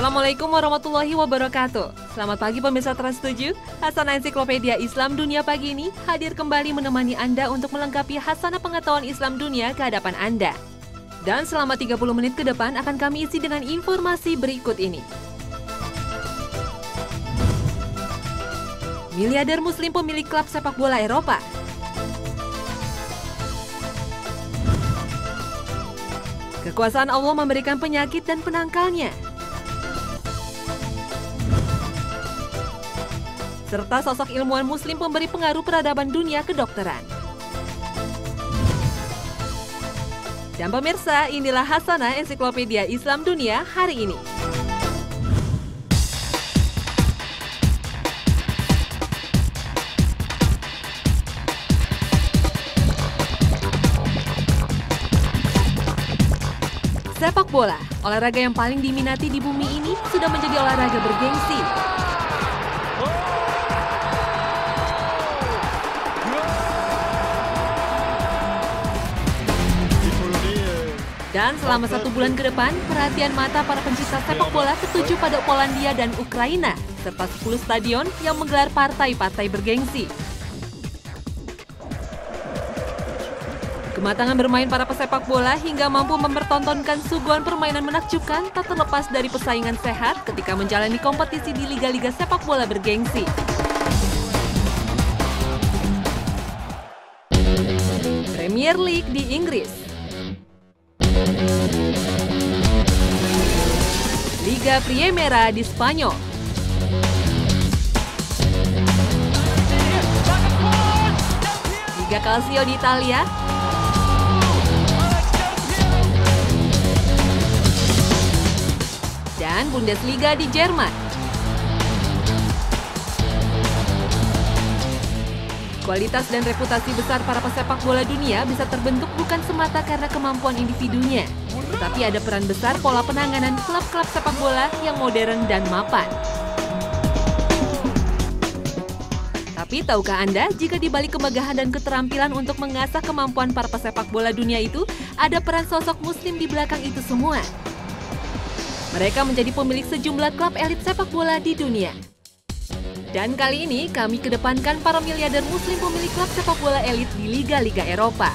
Assalamualaikum warahmatullahi wabarakatuh. Selamat pagi pemirsa Trans 7. Hasanah Ensiklopedia Islam Dunia pagi ini hadir kembali menemani Anda untuk melengkapi hasanah pengetahuan Islam dunia ke hadapan Anda. Dan selama 30 menit ke depan akan kami isi dengan informasi berikut ini. Miliarder Muslim pemilik klub sepak bola Eropa. Kekuasaan Allah memberikan penyakit dan penangkalnya. Serta sosok ilmuwan Muslim pemberi pengaruh peradaban dunia kedokteran. Dan pemirsa, inilah Hasanah Ensiklopedia Islam Dunia hari ini. Sepak bola, olahraga yang paling diminati di bumi ini, sudah menjadi olahraga bergengsi. Dan selama 1 bulan ke depan, perhatian mata para pencipta sepak bola tertuju pada Polandia dan Ukraina, serta 10 stadion yang menggelar partai-partai bergengsi. Kematangan bermain para pesepak bola hingga mampu mempertontonkan suguhan permainan menakjubkan tak terlepas dari persaingan sehat ketika menjalani kompetisi di liga-liga sepak bola bergengsi. Premier League di Inggris, Liga Primera di Spanyol, Liga Calcio di Italia, dan Bundesliga di Jerman. Kualitas dan reputasi besar para pesepak bola dunia bisa terbentuk bukan semata karena kemampuan individunya, tetapi ada peran besar pola penanganan klub-klub sepak bola yang modern dan mapan. Tapi tahukah Anda jika di balik kemegahan dan keterampilan untuk mengasah kemampuan para pesepak bola dunia itu, ada peran sosok Muslim di belakang itu semua? Mereka menjadi pemilik sejumlah klub elit sepak bola di dunia. Dan kali ini kami kedepankan para miliarder Muslim pemilik klub sepak bola elit di liga-liga Eropa.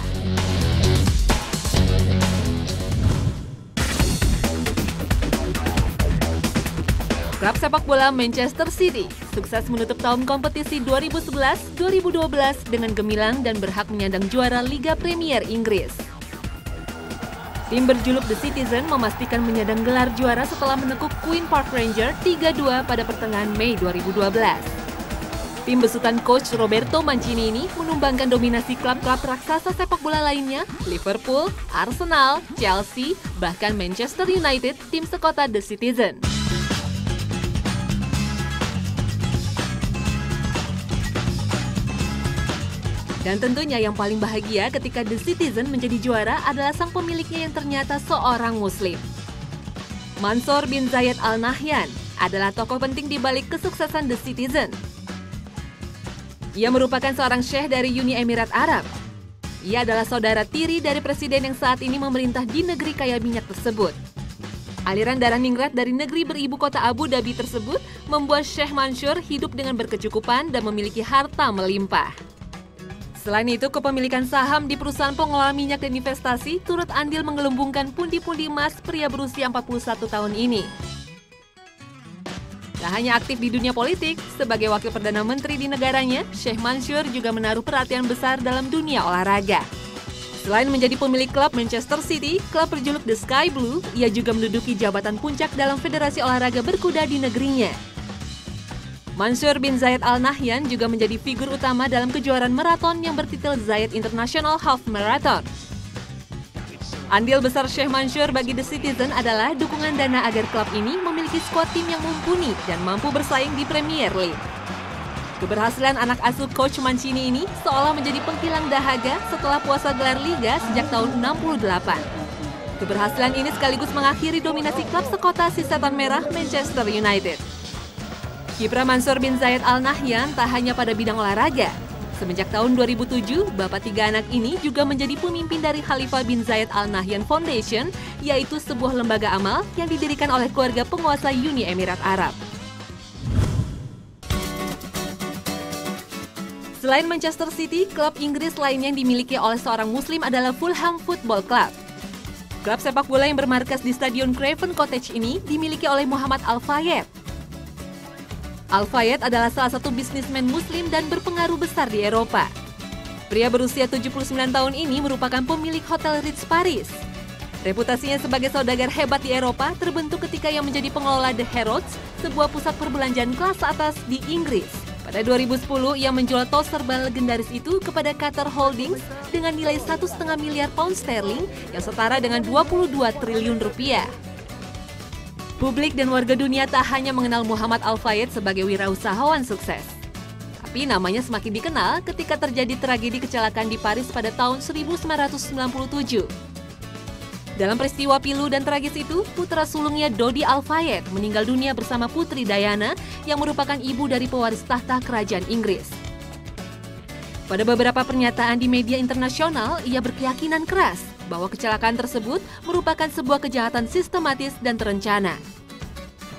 Klub sepak bola Manchester City sukses menutup tahun kompetisi 2011-2012 dengan gemilang dan berhak menyandang juara Liga Premier Inggris. Tim berjuluk The Citizen memastikan menyandang gelar juara setelah menekuk Queen Park Rangers 3-2 pada pertengahan Mei 2012. Tim besutan coach Roberto Mancini ini menumbangkan dominasi klub-klub raksasa sepak bola lainnya, Liverpool, Arsenal, Chelsea, bahkan Manchester United, tim sekota The Citizen. Dan tentunya yang paling bahagia ketika The Citizen menjadi juara adalah sang pemiliknya yang ternyata seorang Muslim. Mansur bin Zayed Al Nahyan adalah tokoh penting di balik kesuksesan The Citizen. Ia merupakan seorang syekh dari Uni Emirat Arab. Ia adalah saudara tiri dari presiden yang saat ini memerintah di negeri kaya minyak tersebut. Aliran darah ningrat dari negeri beribu kota Abu Dhabi tersebut membuat Syekh Mansur hidup dengan berkecukupan dan memiliki harta melimpah. Selain itu, kepemilikan saham di perusahaan pengelola minyak dan investasi turut andil menggelembungkan pundi-pundi emas pria berusia 41 tahun ini. Tak hanya aktif di dunia politik, sebagai wakil perdana menteri di negaranya, Syekh Mansur juga menaruh perhatian besar dalam dunia olahraga. Selain menjadi pemilik klub Manchester City, klub berjuluk The Sky Blue, ia juga menduduki jabatan puncak dalam federasi olahraga berkuda di negerinya. Mansur bin Zayed Al Nahyan juga menjadi figur utama dalam kejuaraan maraton yang bertitel Zayed International Half Marathon. Andil besar Syekh Mansur bagi The Citizen adalah dukungan dana agar klub ini memiliki skuad tim yang mumpuni dan mampu bersaing di Premier League. Keberhasilan anak asuh coach Mancini ini seolah menjadi penghilang dahaga setelah puasa gelar liga sejak tahun 68. Keberhasilan ini sekaligus mengakhiri dominasi klub sekota si setan merah Manchester United. Kiprah Mansur bin Zayed Al Nahyan tak hanya pada bidang olahraga. Semenjak tahun 2007, bapak tiga anak ini juga menjadi pemimpin dari Khalifah bin Zayed Al Nahyan Foundation, yaitu sebuah lembaga amal yang didirikan oleh keluarga penguasa Uni Emirat Arab. Selain Manchester City, klub Inggris lain yang dimiliki oleh seorang Muslim adalah Fulham Football Club. Klub sepak bola yang bermarkas di Stadion Craven Cottage ini dimiliki oleh Muhammad Al-Fayed. Al-Fayed adalah salah satu bisnismen Muslim dan berpengaruh besar di Eropa. Pria berusia 79 tahun ini merupakan pemilik Hotel Ritz Paris. Reputasinya sebagai saudagar hebat di Eropa terbentuk ketika ia menjadi pengelola The Harrods, sebuah pusat perbelanjaan kelas atas di Inggris. Pada 2010, ia menjual tos serba legendaris itu kepada Qatar Holdings dengan nilai 1,5 miliar pound sterling yang setara dengan 22 triliun rupiah. Publik dan warga dunia tak hanya mengenal Muhammad Al-Fayed sebagai wirausahawan sukses, tapi namanya semakin dikenal ketika terjadi tragedi kecelakaan di Paris pada tahun 1997. Dalam peristiwa pilu dan tragis itu, putra sulungnya Dodi Al-Fayed meninggal dunia bersama putri Diana yang merupakan ibu dari pewaris tahta kerajaan Inggris. Pada beberapa pernyataan di media internasional, ia berkeyakinan keras bahwa kecelakaan tersebut merupakan sebuah kejahatan sistematis dan terencana.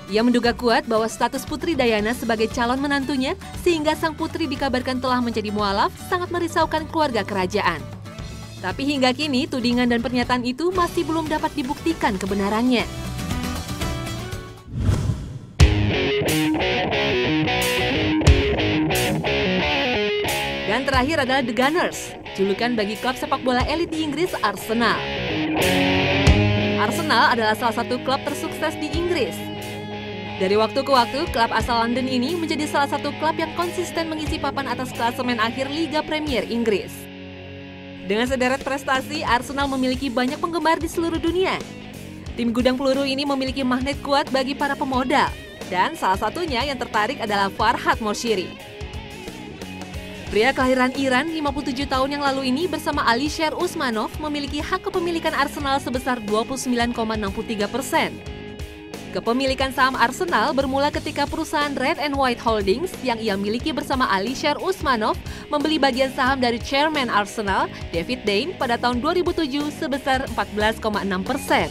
Ia menduga kuat bahwa status putri Diana sebagai calon menantunya sehingga sang putri dikabarkan telah menjadi mualaf sangat merisaukan keluarga kerajaan. Tapi hingga kini tudingan dan pernyataan itu masih belum dapat dibuktikan kebenarannya. Dan terakhir adalah The Gunners, julukan bagi klub sepak bola elit di Inggris Arsenal. Arsenal adalah salah satu klub tersukses di Inggris. Dari waktu ke waktu, klub asal London ini menjadi salah satu klub yang konsisten mengisi papan atas klasemen akhir Liga Premier Inggris. Dengan sederet prestasi, Arsenal memiliki banyak penggemar di seluruh dunia. Tim gudang peluru ini memiliki magnet kuat bagi para pemodal, dan salah satunya yang tertarik adalah Farhad Moshiri. Pria kelahiran Iran 57 tahun yang lalu ini bersama Alisher Usmanov memiliki hak kepemilikan Arsenal sebesar 29,63%. Kepemilikan saham Arsenal bermula ketika perusahaan Red and White Holdings yang ia miliki bersama Alisher Usmanov membeli bagian saham dari chairman Arsenal, David Dane, pada tahun 2007 sebesar 14,6%.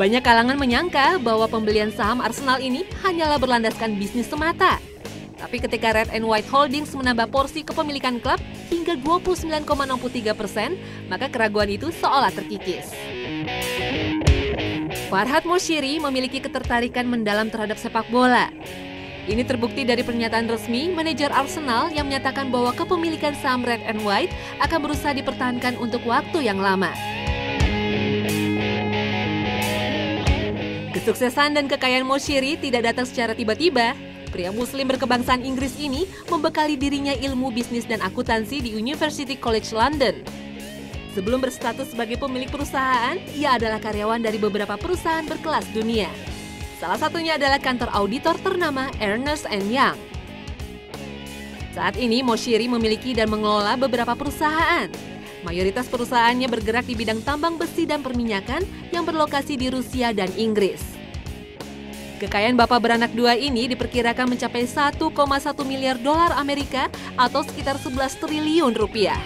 Banyak kalangan menyangka bahwa pembelian saham Arsenal ini hanyalah berlandaskan bisnis semata. Tapi ketika Red and White Holdings menambah porsi kepemilikan klub hingga 29,63%, maka keraguan itu seolah terkikis. Farhad Moshiri memiliki ketertarikan mendalam terhadap sepak bola. Ini terbukti dari pernyataan resmi manajer Arsenal yang menyatakan bahwa kepemilikan saham Red and White akan berusaha dipertahankan untuk waktu yang lama. Kesuksesan dan kekayaan Moshiri tidak datang secara tiba-tiba. Pria Muslim berkebangsaan Inggris ini membekali dirinya ilmu bisnis dan akuntansi di University College London. Sebelum berstatus sebagai pemilik perusahaan, ia adalah karyawan dari beberapa perusahaan berkelas dunia. Salah satunya adalah kantor auditor ternama Ernst & Young. Saat ini Moshiri memiliki dan mengelola beberapa perusahaan. Mayoritas perusahaannya bergerak di bidang tambang besi dan perminyakan yang berlokasi di Rusia dan Inggris. Kekayaan bapak beranak dua ini diperkirakan mencapai 1,1 miliar dolar Amerika atau sekitar 11 triliun rupiah.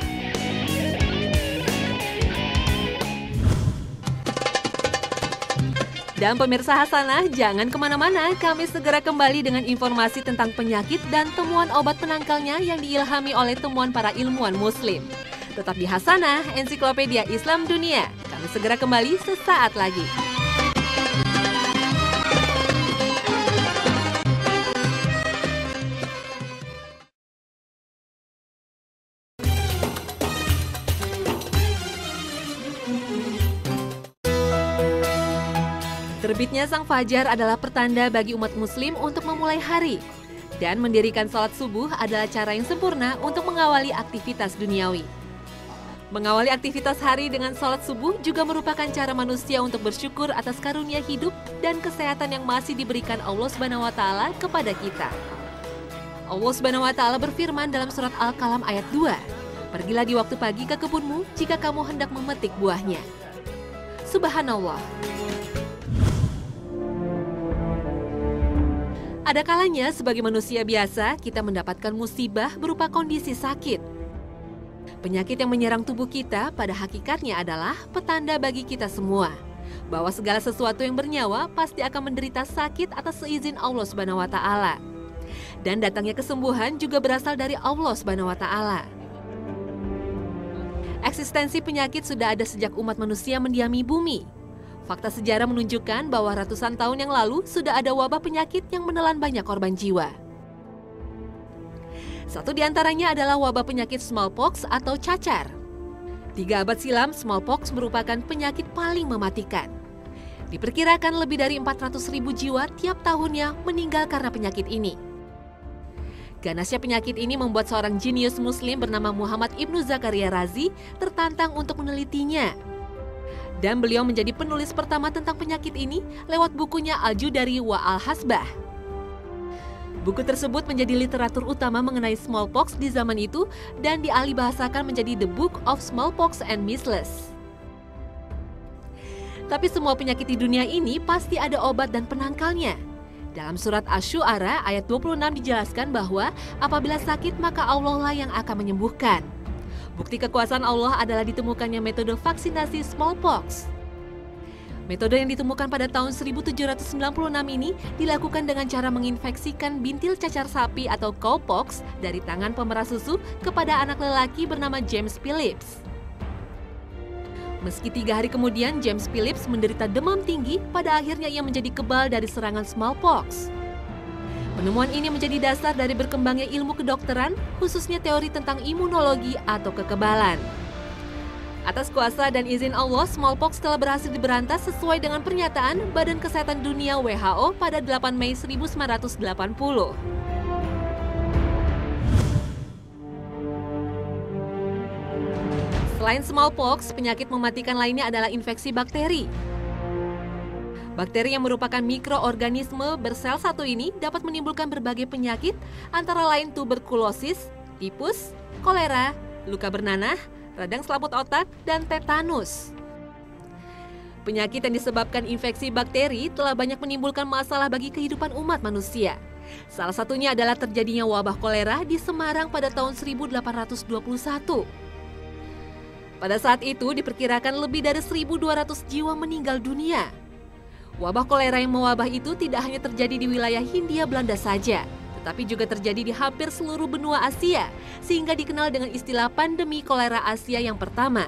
Dan pemirsa Hasanah, jangan kemana-mana, kami segera kembali dengan informasi tentang penyakit dan temuan obat penangkalnya yang diilhami oleh temuan para ilmuwan Muslim. Tetap di Hasanah, Ensiklopedia Islam Dunia. Kami segera kembali sesaat lagi. Terbitnya sang fajar adalah pertanda bagi umat muslim untuk memulai hari. Dan mendirikan salat subuh adalah cara yang sempurna untuk mengawali aktivitas duniawi. Mengawali aktivitas hari dengan salat subuh juga merupakan cara manusia untuk bersyukur atas karunia hidup dan kesehatan yang masih diberikan Allah SWT kepada kita. Allah SWT berfirman dalam surat Al-Qalam ayat 2, "Pergilah di waktu pagi ke kebunmu jika kamu hendak memetik buahnya." Subhanallah. Ada kalanya sebagai manusia biasa kita mendapatkan musibah berupa kondisi sakit. Penyakit yang menyerang tubuh kita pada hakikatnya adalah petanda bagi kita semua, bahwa segala sesuatu yang bernyawa pasti akan menderita sakit atas seizin Allah Subhanahu wa Ta'ala. Dan datangnya kesembuhan juga berasal dari Allah Subhanahu wa Ta'ala. Eksistensi penyakit sudah ada sejak umat manusia mendiami bumi. Fakta sejarah menunjukkan bahwa ratusan tahun yang lalu sudah ada wabah penyakit yang menelan banyak korban jiwa. Satu di antaranya adalah wabah penyakit smallpox atau cacar. 3 abad silam, smallpox merupakan penyakit paling mematikan. Diperkirakan lebih dari 400.000 jiwa tiap tahunnya meninggal karena penyakit ini. Ganasnya penyakit ini membuat seorang jenius muslim bernama Muhammad Ibnu Zakaria Razi tertantang untuk menelitinya. Dan beliau menjadi penulis pertama tentang penyakit ini lewat bukunya Al-Judari wa Al-Hasbah. Buku tersebut menjadi literatur utama mengenai smallpox di zaman itu dan dialihbahasakan menjadi The Book of Smallpox and Measles. Tapi semua penyakit di dunia ini pasti ada obat dan penangkalnya. Dalam surat Asy-Syu'ara ayat 26 dijelaskan bahwa apabila sakit maka Allah lah yang akan menyembuhkan. Bukti kekuasaan Allah adalah ditemukannya metode vaksinasi smallpox. Metode yang ditemukan pada tahun 1796 ini dilakukan dengan cara menginfeksikan bintil cacar sapi atau cowpox dari tangan pemerah susu kepada anak lelaki bernama James Phillips. Meski 3 hari kemudian James Phillips menderita demam tinggi, pada akhirnya ia menjadi kebal dari serangan smallpox. Penemuan ini menjadi dasar dari berkembangnya ilmu kedokteran, khususnya teori tentang imunologi atau kekebalan. Atas kuasa dan izin Allah, smallpox telah berhasil diberantas sesuai dengan pernyataan Badan Kesehatan Dunia WHO pada 8 Mei 1980. Selain smallpox, penyakit mematikan lainnya adalah infeksi bakteri. Bakteri yang merupakan mikroorganisme bersel satu ini dapat menimbulkan berbagai penyakit, antara lain tuberkulosis, tipus, kolera, luka bernanah, radang selaput otak, dan tetanus. Penyakit yang disebabkan infeksi bakteri telah banyak menimbulkan masalah bagi kehidupan umat manusia. Salah satunya adalah terjadinya wabah kolera di Semarang pada tahun 1821. Pada saat itu diperkirakan lebih dari 1.200 jiwa meninggal dunia. Wabah kolera yang mewabah itu tidak hanya terjadi di wilayah Hindia Belanda saja, tetapi juga terjadi di hampir seluruh benua Asia, sehingga dikenal dengan istilah pandemi kolera Asia yang pertama.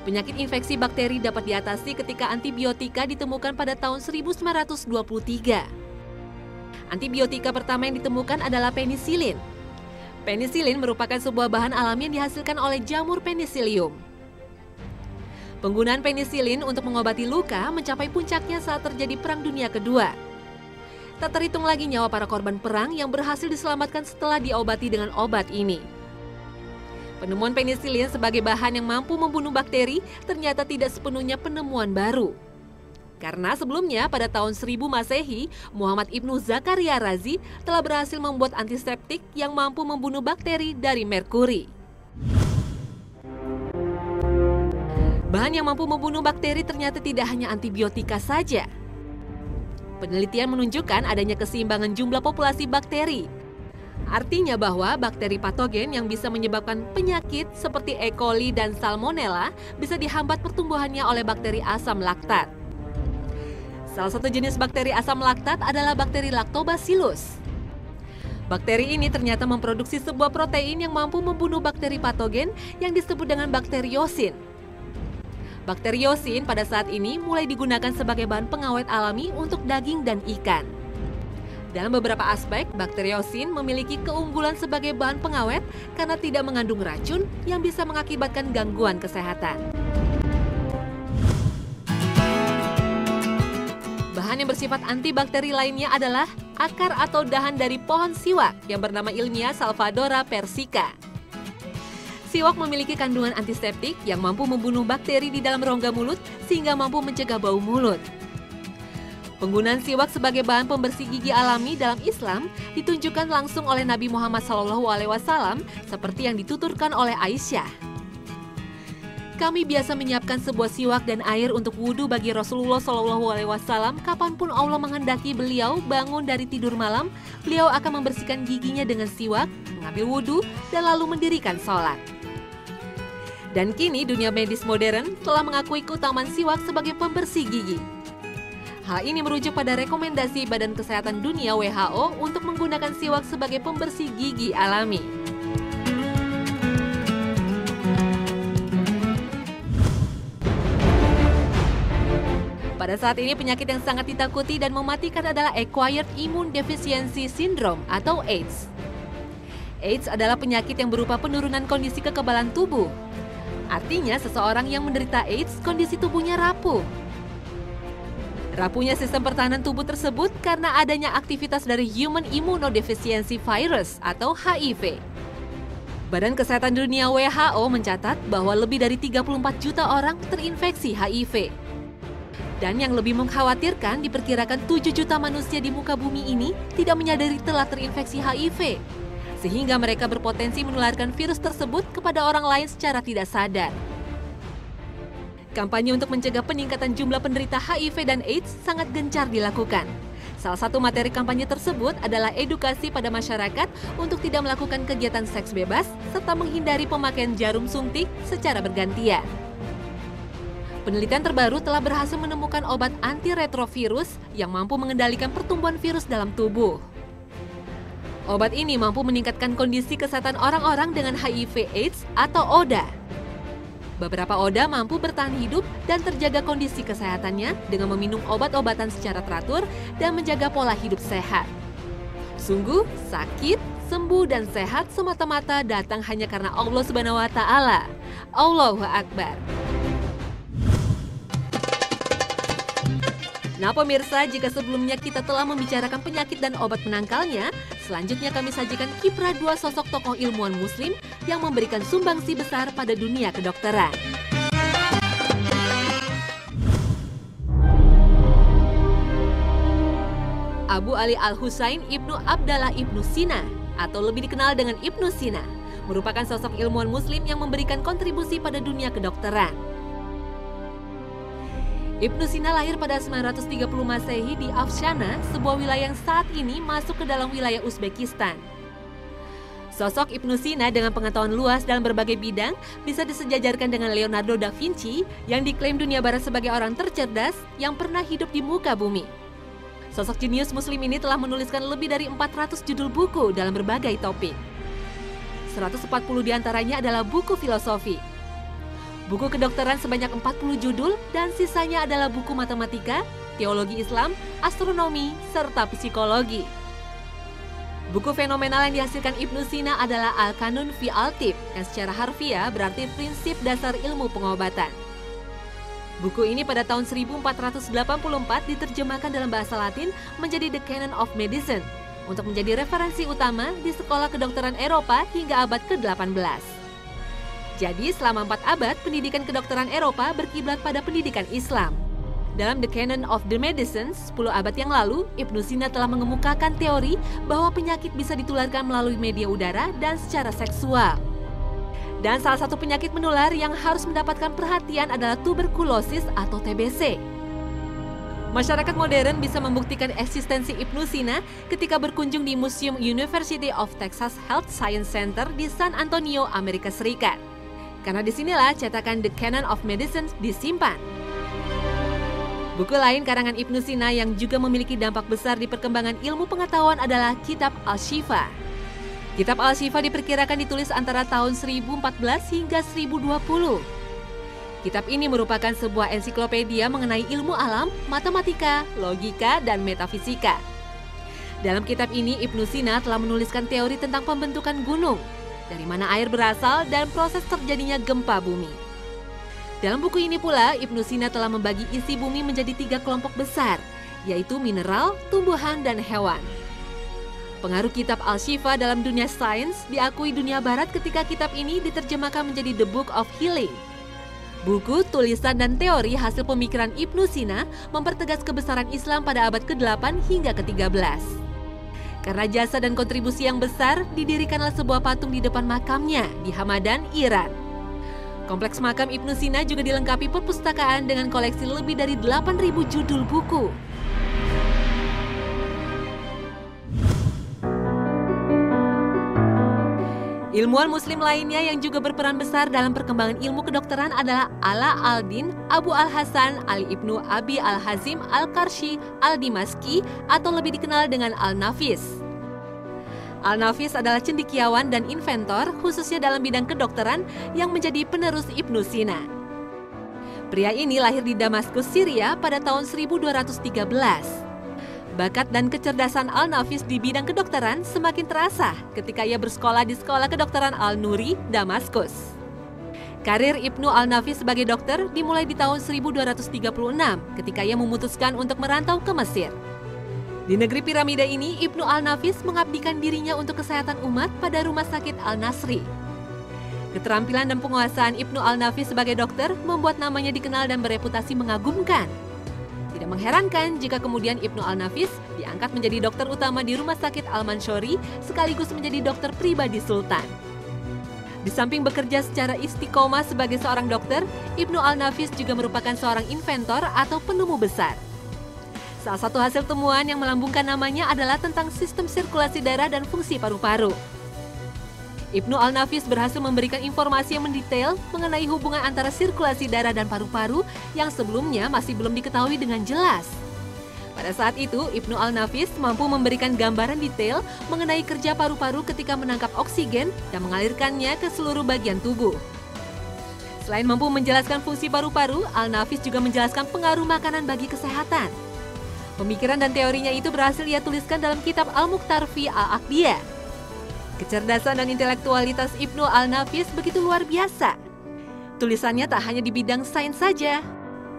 Penyakit infeksi bakteri dapat diatasi ketika antibiotika ditemukan pada tahun 1923. Antibiotika pertama yang ditemukan adalah penisilin. Penisilin merupakan sebuah bahan alami yang dihasilkan oleh jamur penicillium. Penggunaan penisilin untuk mengobati luka mencapai puncaknya saat terjadi Perang Dunia Kedua. Tak terhitung lagi nyawa para korban perang yang berhasil diselamatkan setelah diobati dengan obat ini. Penemuan penisilin sebagai bahan yang mampu membunuh bakteri ternyata tidak sepenuhnya penemuan baru. Karena sebelumnya pada tahun 1000 Masehi, Muhammad Ibnu Zakaria Razi telah berhasil membuat antiseptik yang mampu membunuh bakteri dari merkuri. Bahan yang mampu membunuh bakteri ternyata tidak hanya antibiotika saja. Penelitian menunjukkan adanya keseimbangan jumlah populasi bakteri. Artinya bahwa bakteri patogen yang bisa menyebabkan penyakit seperti E. coli dan Salmonella bisa dihambat pertumbuhannya oleh bakteri asam laktat. Salah satu jenis bakteri asam laktat adalah bakteri Lactobacillus. Bakteri ini ternyata memproduksi sebuah protein yang mampu membunuh bakteri patogen yang disebut dengan bakteriosin. Bakteriosin pada saat ini mulai digunakan sebagai bahan pengawet alami untuk daging dan ikan. Dalam beberapa aspek, bakteriosin memiliki keunggulan sebagai bahan pengawet karena tidak mengandung racun yang bisa mengakibatkan gangguan kesehatan. Bahan yang bersifat antibakteri lainnya adalah akar atau dahan dari pohon siwak yang bernama ilmiah Salvadora persica. Siwak memiliki kandungan antiseptik yang mampu membunuh bakteri di dalam rongga mulut sehingga mampu mencegah bau mulut. Penggunaan siwak sebagai bahan pembersih gigi alami dalam Islam ditunjukkan langsung oleh Nabi Muhammad SAW seperti yang dituturkan oleh Aisyah. Kami biasa menyiapkan sebuah siwak dan air untuk wudhu bagi Rasulullah SAW. Kapanpun Allah menghendaki beliau bangun dari tidur malam, beliau akan membersihkan giginya dengan siwak, mengambil wudhu, dan lalu mendirikan sholat. Dan kini dunia medis modern telah mengakui keutamaan siwak sebagai pembersih gigi. Hal ini merujuk pada rekomendasi Badan Kesehatan Dunia WHO untuk menggunakan siwak sebagai pembersih gigi alami. Pada saat ini penyakit yang sangat ditakuti dan mematikan adalah Acquired Immune Deficiency Syndrome atau AIDS. AIDS adalah penyakit yang berupa penurunan kondisi kekebalan tubuh. Artinya seseorang yang menderita AIDS kondisi tubuhnya rapuh. Rapuhnya sistem pertahanan tubuh tersebut karena adanya aktivitas dari Human Immunodeficiency Virus atau HIV. Badan Kesehatan Dunia WHO mencatat bahwa lebih dari 34 juta orang terinfeksi HIV. Dan yang lebih mengkhawatirkan, diperkirakan 7 juta manusia di muka bumi ini tidak menyadari telah terinfeksi HIV. Sehingga mereka berpotensi menularkan virus tersebut kepada orang lain secara tidak sadar. Kampanye untuk mencegah peningkatan jumlah penderita HIV dan AIDS sangat gencar dilakukan. Salah satu materi kampanye tersebut adalah edukasi pada masyarakat untuk tidak melakukan kegiatan seks bebas serta menghindari pemakaian jarum suntik secara bergantian. Penelitian terbaru telah berhasil menemukan obat antiretrovirus yang mampu mengendalikan pertumbuhan virus dalam tubuh. Obat ini mampu meningkatkan kondisi kesehatan orang-orang dengan HIV/AIDS atau ODA. Beberapa ODA mampu bertahan hidup dan terjaga kondisi kesehatannya dengan meminum obat-obatan secara teratur dan menjaga pola hidup sehat. Sungguh, sakit, sembuh, dan sehat semata-mata datang hanya karena Allah Subhanahu wa Ta'ala. Allahu Akbar. Nah pemirsa, jika sebelumnya kita telah membicarakan penyakit dan obat penangkalnya, selanjutnya kami sajikan kiprah dua sosok tokoh ilmuwan muslim yang memberikan sumbangsi besar pada dunia kedokteran. Abu Ali Al-Husain Ibnu Abdallah Ibnu Sina, atau lebih dikenal dengan Ibnu Sina, merupakan sosok ilmuwan muslim yang memberikan kontribusi pada dunia kedokteran. Ibnu Sina lahir pada 930 Masehi di Afshana, sebuah wilayah yang saat ini masuk ke dalam wilayah Uzbekistan. Sosok Ibnu Sina dengan pengetahuan luas dalam berbagai bidang bisa disejajarkan dengan Leonardo da Vinci yang diklaim dunia barat sebagai orang tercerdas yang pernah hidup di muka bumi. Sosok jenius muslim ini telah menuliskan lebih dari 400 judul buku dalam berbagai topik. 140 diantaranya adalah buku filosofi. Buku kedokteran sebanyak 40 judul dan sisanya adalah buku matematika, teologi Islam, astronomi, serta psikologi. Buku fenomenal yang dihasilkan Ibnu Sina adalah Al-Qanun fi Al-Tibb yang secara harfiah berarti prinsip dasar ilmu pengobatan. Buku ini pada tahun 1484 diterjemahkan dalam bahasa Latin menjadi The Canon of Medicine untuk menjadi referensi utama di sekolah kedokteran Eropa hingga abad ke-18. Jadi selama 4 abad, pendidikan kedokteran Eropa berkiblat pada pendidikan Islam. Dalam The Canon of the Medicine, 10 abad yang lalu, Ibnu Sina telah mengemukakan teori bahwa penyakit bisa ditularkan melalui media udara dan secara seksual. Dan salah satu penyakit menular yang harus mendapatkan perhatian adalah tuberkulosis atau TBC. Masyarakat modern bisa membuktikan eksistensi Ibnu Sina ketika berkunjung di Museum University of Texas Health Science Center di San Antonio, Amerika Serikat. Karena disinilah cetakan The Canon of Medicine disimpan. Buku lain karangan Ibnu Sina yang juga memiliki dampak besar di perkembangan ilmu pengetahuan adalah Kitab Al-Shifa. Kitab Al-Shifa diperkirakan ditulis antara tahun 1014 hingga 1020. Kitab ini merupakan sebuah ensiklopedia mengenai ilmu alam, matematika, logika, dan metafisika. Dalam kitab ini, Ibnu Sina telah menuliskan teori tentang pembentukan gunung, dari mana air berasal, dan proses terjadinya gempa bumi. Dalam buku ini pula, Ibnu Sina telah membagi isi bumi menjadi 3 kelompok besar, yaitu mineral, tumbuhan, dan hewan. Pengaruh kitab Al-Shifa dalam dunia sains diakui dunia barat ketika kitab ini diterjemahkan menjadi The Book of Healing. Buku, tulisan, dan teori hasil pemikiran Ibnu Sina mempertegas kebesaran Islam pada abad ke-8 hingga ke-13. Karena jasa dan kontribusi yang besar, didirikanlah sebuah patung di depan makamnya di Hamadan, Iran. Kompleks makam Ibnu Sina juga dilengkapi perpustakaan dengan koleksi lebih dari 8.000 judul buku. Ilmuwan muslim lainnya yang juga berperan besar dalam perkembangan ilmu kedokteran adalah Ala al-Din Abu al-Hasan Ali ibnu Abi al-Hazim al-Qarshi al-Dimaski atau lebih dikenal dengan Al-Nafis. Al-Nafis adalah cendekiawan dan inventor khususnya dalam bidang kedokteran yang menjadi penerus Ibnu Sina. Pria ini lahir di Damaskus, Syria pada tahun 1213. Bakat dan kecerdasan Al-Nafis di bidang kedokteran semakin terasa ketika ia bersekolah di Sekolah Kedokteran Al-Nuri, Damaskus. Karir Ibnu Al-Nafis sebagai dokter dimulai di tahun 1236 ketika ia memutuskan untuk merantau ke Mesir. Di negeri piramida ini, Ibnu Al-Nafis mengabdikan dirinya untuk kesehatan umat pada Rumah Sakit Al-Nasri. Keterampilan dan penguasaan Ibnu Al-Nafis sebagai dokter membuat namanya dikenal dan bereputasi mengagumkan. Tidak mengherankan jika kemudian Ibnu Al-Nafis diangkat menjadi dokter utama di Rumah Sakit Al-Mansyuri sekaligus menjadi dokter pribadi Sultan. Di samping bekerja secara istiqomah sebagai seorang dokter, Ibnu Al-Nafis juga merupakan seorang inventor atau penemu besar. Salah satu hasil temuan yang melambungkan namanya adalah tentang sistem sirkulasi darah dan fungsi paru-paru. Ibnu Al-Nafis berhasil memberikan informasi yang mendetail mengenai hubungan antara sirkulasi darah dan paru-paru yang sebelumnya masih belum diketahui dengan jelas. Pada saat itu, Ibnu Al-Nafis mampu memberikan gambaran detail mengenai kerja paru-paru ketika menangkap oksigen dan mengalirkannya ke seluruh bagian tubuh. Selain mampu menjelaskan fungsi paru-paru, Al-Nafis juga menjelaskan pengaruh makanan bagi kesehatan. Pemikiran dan teorinya itu berhasil ia tuliskan dalam kitab Al-Mukhtar fi Al-Aqdiyah. Kecerdasan dan intelektualitas Ibnu Al-Nafis begitu luar biasa. Tulisannya tak hanya di bidang sains saja.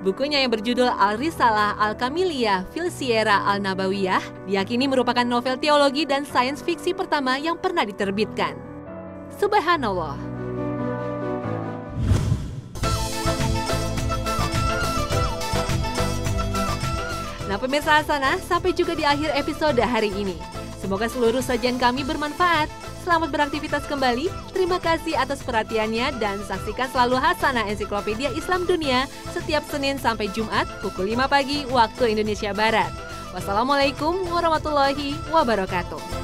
Bukunya yang berjudul Al-Risalah Al-Kamiliyah fil Siyarah Al-Nabawiyah diyakini merupakan novel teologi dan sains fiksi pertama yang pernah diterbitkan. Subhanallah. Nah pemirsa Hasanah, sampai juga di akhir episode hari ini. Semoga seluruh sajian kami bermanfaat. Selamat beraktivitas kembali. Terima kasih atas perhatiannya dan saksikan selalu Hasanah Ensiklopedia Islam Dunia setiap Senin sampai Jumat pukul 5 pagi waktu Indonesia Barat. Wassalamualaikum warahmatullahi wabarakatuh.